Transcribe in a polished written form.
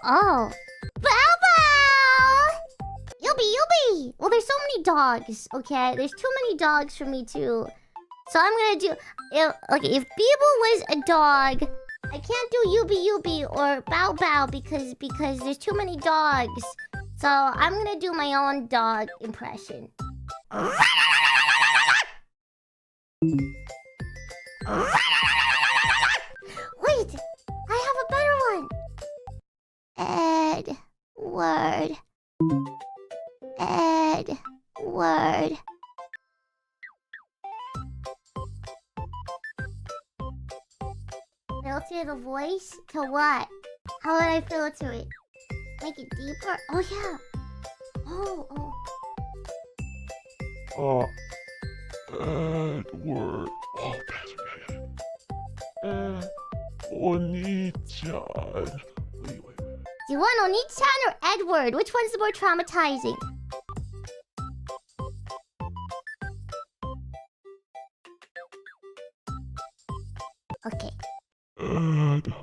Oh. Bow Bow! Yubi! Well, there's so many dogs, okay? There's too many dogs for me to... So I'm gonna do... if Biboo was a dog, I can't do Yubi or Bow Bow because there's too many dogs. So I'm gonna do my own dog impression. Wait! I have a better one! Edward. Filter the voice? To what? How would I filter it? Make it deeper? Oh yeah! Oh. Edward. Oh, that's Oni-chan. Wait. Do you want Oni-chan or Edward? Which one's the more traumatizing? Okay. Edward.